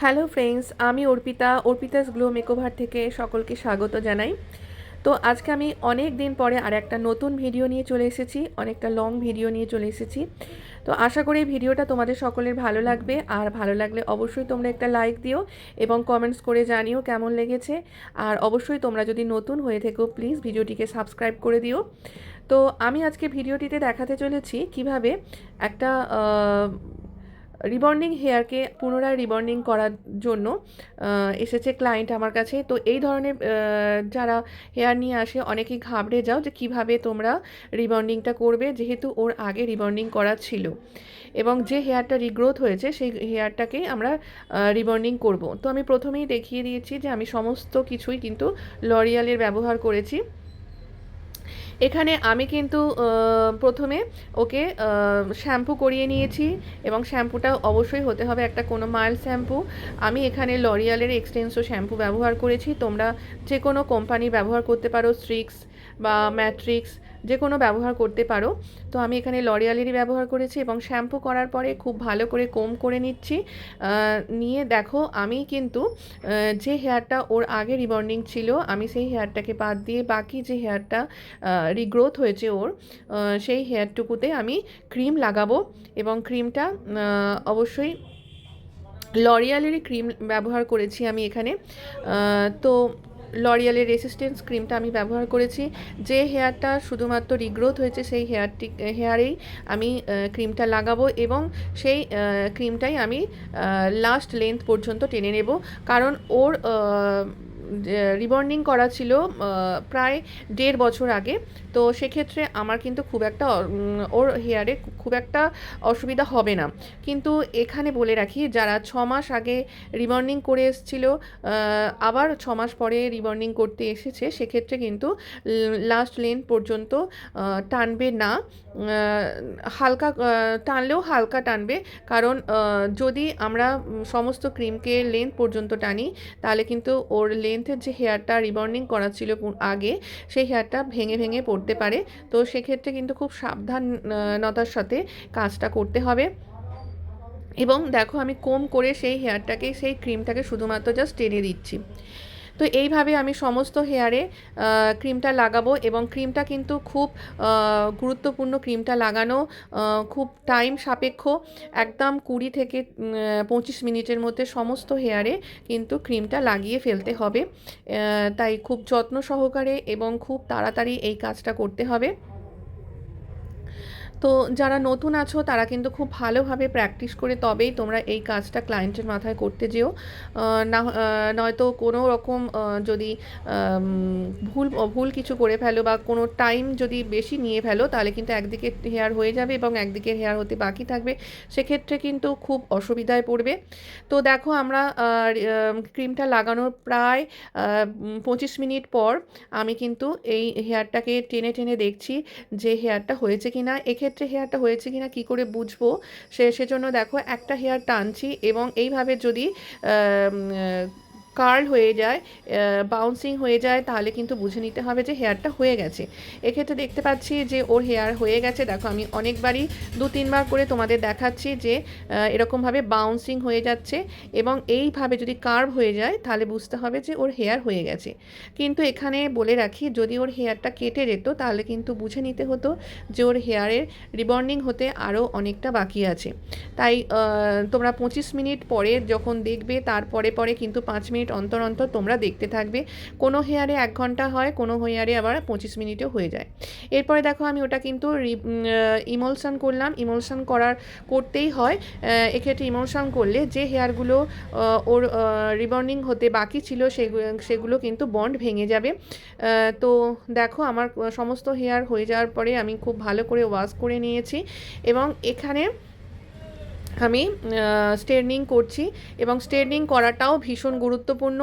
Hello friends, আমি Arpita's glow makeover থেকে সকলকে স্বাগত জানাই। তো আজকে আমি অনেক দিন পরে আর একটা নতুন ভিডিও নিয়ে চলে এসেছি, অনেকটা লং ভিডিও নিয়ে চলে এসেছি। তো আশা করি এই ভিডিওটা তোমাদের সকলের ভালো লাগবে, আর ভালো লাগলে অবশ্যই তোমরা একটা লাইক দিও এবং কমেন্টস করে জানিও কেমন লেগেছে। আর অবশ্যই তোমরা যদি নতুন হয়ে থেকো প্লিজ ভিডিওটিকে সাবস্ক্রাইব করে দিও। তো আমি আজকে ভিডিওটিতে দেখাতে চলেছি কিভাবে একটা রিবন্ডিং হেয়ারকে পুনরায় রিবন্ডিং করার জন্য এসেছে ক্লায়েন্ট আমার কাছে। তো এই ধরনের যারা হেয়ার নিয়ে আসে অনেকেই ঘাবড়ে যাও যে কিভাবে তোমরা রিবন্ডিংটা করবে, যেহেতু ওর আগে রিবন্ডিং করা ছিল এবং যে হেয়ারটা রিগ্রোথ হয়েছে সেই হেয়ারটাকেই আমরা রিবন্ডিং করব। তো আমি প্রথমেই দেখিয়ে দিয়েছি যে আমি সমস্ত কিছুই কিন্তু লরিয়ালের ব্যবহার করেছি। এখানে আমি কিন্তু প্রথমে ওকে শ্যাম্পু করিয়ে নিয়েছি এবং শ্যাম্পুটা অবশ্যই হতে হবে একটা কোনো মাইল্ড শ্যাম্পু। আমি এখানে লরিয়ালের এক্সটেন্সো শ্যাম্পু ব্যবহার করেছি, তোমরা যে কোনো কোম্পানি ব্যবহার করতে পারো, স্ট্রিক্স বা ম্যাট্রিক্স যে কোনো ব্যবহার করতে পারো। তো আমি এখানে লরিয়ালেরই ব্যবহার করেছি এবং শ্যাম্পু করার পরে খুব ভালো করে কোম করে নিচ্ছি। নিয়ে দেখো আমি কিন্তু যে হেয়ারটা ওর আগে রিবন্ডিং ছিল আমি সেই হেয়ারটাকে বাদ দিয়ে বাকি যে হেয়ারটা রিগ্রোথ হয়েছে ওর সেই হেয়ারটুকুতে আমি ক্রিম লাগাবো এবং ক্রিমটা অবশ্যই লরিয়ালেরই ক্রিম ব্যবহার করেছি আমি এখানে। তো লরিয়ালের রেসিস্টেন্স ক্রিমটা আমি ব্যবহার করেছি। যে হেয়ারটা শুধুমাত্র রিগ্রোথ হয়েছে সেই হেয়ারেই আমি ক্রিমটা লাগাবো এবং সেই ক্রিমটাই আমি লাস্ট লেন্থ পর্যন্ত টেনে নেব, কারণ ওর রিবন্ডিং করা ছিল প্রায় 1.5 বছর আগে। তো সেক্ষেত্রে আমার কিন্তু খুব একটা ওর হেয়ারে খুব একটা অসুবিধা হবে না। কিন্তু এখানে বলে রাখি, যারা 6 মাস আগে রিবন্ডিং করে এসেছিলো আবার 6 মাস পরে রিবন্ডিং করতে এসেছে, সেক্ষেত্রে কিন্তু লাস্ট লেন্থ পর্যন্ত টানবে না। হালকা টানলেও হালকা টানবে, কারণ যদি আমরা সমস্ত ক্রিমকে লেন্থ পর্যন্ত টানি তাহলে কিন্তু ওর লেন্থের যে হেয়ারটা রিবন্ডিং করা ছিল আগে সেই হেয়ারটা ভেঙে ভেঙে পড়তে পারে। তো সেক্ষেত্রে কিন্তু খুব সাবধানতার সাথে কাজটা করতে হবে। এবং দেখো আমি কোম করে সেই হেয়ারটাকে সেই ক্রিমটাকে শুধুমাত্র জাস্ট টেনে দিচ্ছি। তো এইভাবে আমি সমস্ত হেয়ারে ক্রিমটা লাগাবো এবং ক্রিমটা কিন্তু খুব গুরুত্বপূর্ণ। ক্রিমটা লাগানো খুব টাইম সাপেক্ষ, একদম 20 থেকে 25 মিনিটের মধ্যে সমস্ত হেয়ারে কিন্তু ক্রিমটা লাগিয়ে ফেলতে হবে। তাই খুব যত্ন সহকারে এবং খুব তাড়াতাড়ি এই কাজটা করতে হবে। তো যারা নতুন আছো তারা কিন্তু খুব ভালোভাবে প্র্যাকটিস করে তবেই তোমরা এই কাজটা ক্লায়েন্টের মাথায় করতে যেও, না নয়তো কোনো রকম যদি ভুল ভুল কিছু করে ফেলো বা কোনো টাইম যদি বেশি নিয়ে ফেলো তাহলে কিন্তু একদিকে হেয়ার হয়ে যাবে এবং একদিকে হেয়ার হতে বাকি থাকবে, সেক্ষেত্রে কিন্তু খুব অসুবিধায় পড়বে। তো দেখো আমরা ক্রিমটা লাগানোর প্রায় 25 মিনিট পর আমি কিন্তু এই হেয়ারটাকে টেনে টেনে দেখছি যে হেয়ারটা হয়েছে কিনা। এক্ষেত্রে হেয়ারটা হয়েছে কিনা কি করে বুঝবো, সেজন্য দেখো একটা হেয়ার টানছি এবং এইভাবে যদি কার্ল হয়ে যায়, বাউন্সিং হয়ে যায়, তাহলে কিন্তু বুঝে নিতে হবে যে হেয়ারটা হয়ে গেছে। এক্ষেত্রে দেখতে পাচ্ছি যে ওর হেয়ার হয়ে গেছে। দেখো আমি অনেকবারই 2-3 বার করে তোমাদের দেখাচ্ছি যে এরকমভাবে বাউন্সিং হয়ে যাচ্ছে এবং এইভাবে যদি কার্ভ হয়ে যায় তাহলে বুঝতে হবে যে ওর হেয়ার হয়ে গেছে। কিন্তু এখানে বলে রাখি, যদি ওর হেয়ারটা কেটে যেত তাহলে কিন্তু বুঝে নিতে হতো যে ওর হেয়ারের রিবন্ডিং হতে আরও অনেকটা বাকি আছে। তাই তোমরা 25 মিনিট পরে যখন দেখবে তারপরে পরে কিন্তু 5 মিনিট অন্তর অন্তর তোমরা দেখতে থাকবে। কোনো হেয়ারে 1 ঘন্টা হয়, কোনো হেয়ারে আবার 25 মিনিটেও হয়ে যায়। এরপরে দেখো আমি ওটা কিন্তু ইমলশন করলাম। ইমলশন করতেই হয়। এক্ষেত্রে ইমলশন করলে যে হেয়ারগুলো ওর রিবন্ডিং হতে বাকি ছিল সেগুলো কিন্তু বন্ড ভেঙে যাবে। তো দেখো আমার সমস্ত হেয়ার হয়ে যাওয়ার পরে আমি খুব ভালো করে ওয়াশ করে নিয়েছি এবং এখানে আমি স্ট্রেটনিং করছি এবং স্ট্রেটনিং করাটাও ভীষণ গুরুত্বপূর্ণ।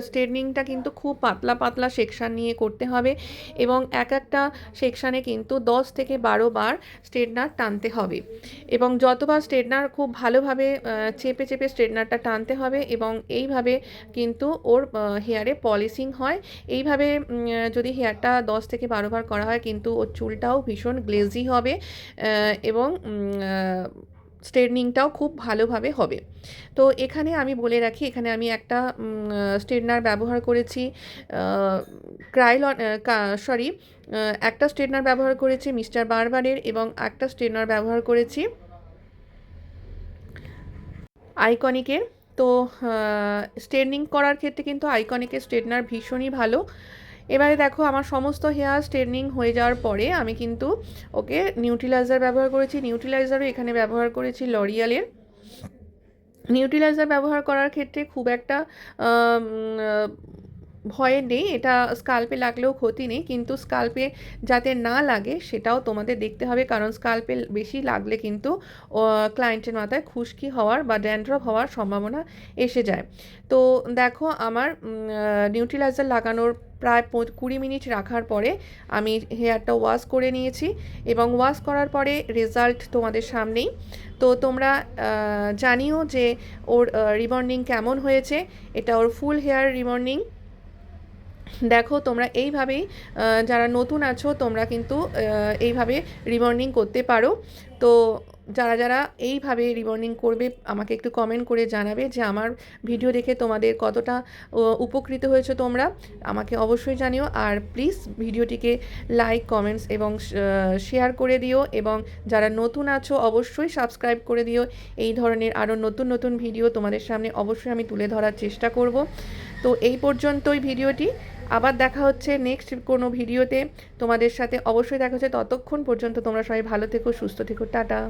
স্ট্রেটনিংটা কিন্তু খুব পাতলা পাতলা সেকশান নিয়ে করতে হবে এবং একটা সেকশানে কিন্তু 10 থেকে 12 বার স্ট্রেটনার টানতে হবে এবং যতবার স্ট্রেটনার খুব ভালোভাবে চেপে চেপে স্ট্রেটনারটা টানতে হবে এবং এইভাবে কিন্তু ওর হেয়ারে পলিশিং হয়। এইভাবে যদি হেয়ারটা 10 থেকে 12 বার করা হয় কিন্তু ওর চুলটাও ভীষণ গ্লেজি হবে এবং স্ট্রেটনিংটাও খুব ভালোভাবে হবে। তো এখানে আমি বলে রাখি, এখানে আমি একটা স্ট্রেটনার ব্যবহার করেছি ক্রাইলন সরি একটা স্ট্রেটনার ব্যবহার করেছি মিস্টার বারবারের, এবং একটা স্ট্রেটনার ব্যবহার করেছি আইকনিকের। তো স্ট্রেটনিং করার ক্ষেত্রে কিন্তু আইকনিকের স্ট্রেটনার ভীষণই ভালো। এবারে দেখো আমার সমস্ত হেয়ার স্ট্রেটনিং হয়ে যাওয়ার পরে আমি কিন্তু ওকে নিউট্রিলাইজার ব্যবহার করেছি। নিউট্রিলাইজারও এখানে ব্যবহার করেছি লরিয়ালের। নিউট্রিলাইজার ব্যবহার করার ক্ষেত্রে খুব একটা ভয় নেই, এটা স্কাল্পে লাগলেও ক্ষতি নেই, কিন্তু স্কাল্পে যাতে না লাগে সেটাও তোমাদের দেখতে হবে, কারণ স্কাল্পে বেশি লাগলে কিন্তু ক্লায়েন্টের মাথায় খুশকি হওয়ার বা ড্যান্ড্রফ হওয়ার সম্ভাবনা এসে যায়। তো দেখো আমার নিউট্রিলাইজার লাগানোর প্রায় 20 মিনিট রাখার পরে আমি হেয়ারটা ওয়াশ করে নিয়েছি, এবং ওয়াশ করার পরে রেজাল্ট তোমাদের সামনেই। তো তোমরা জানিও যে ওর রিবন্ডিং কেমন হয়েছে। এটা ওর ফুল হেয়ার রিবন্ডিং। দেখো তোমরা এইভাবেই যারা নতুন আছো তোমরা কিন্তু এইভাবে রিবন্ডিং করতে পারো। তো যারা যারা এইভাবে রিবন্ডিং করবে আমাকে একটু কমেন্ট করে জানাবে যে আমার ভিডিও দেখে তোমাদের কতটা উপকৃত হয়েছে, তোমরা আমাকে অবশ্যই জানিও। আর প্লিজ ভিডিওটিকে লাইক, কমেন্টস এবং শেয়ার করে দিও, এবং যারা নতুন আছো অবশ্যই সাবস্ক্রাইব করে দিও। এই ধরনের আরও নতুন নতুন ভিডিও তোমাদের সামনে অবশ্যই আমি তুলে ধরার চেষ্টা করব। তো এই পর্যন্তই ভিডিওটি, আবার দেখা হচ্ছে নেক্সট কোনো ভিডিওতে তোমাদের সাথে, অবশ্যই দেখা হচ্ছে। ততক্ষণ পর্যন্ত তোমরা সবাই ভালো থেকো, সুস্থ থেকো, টাটা।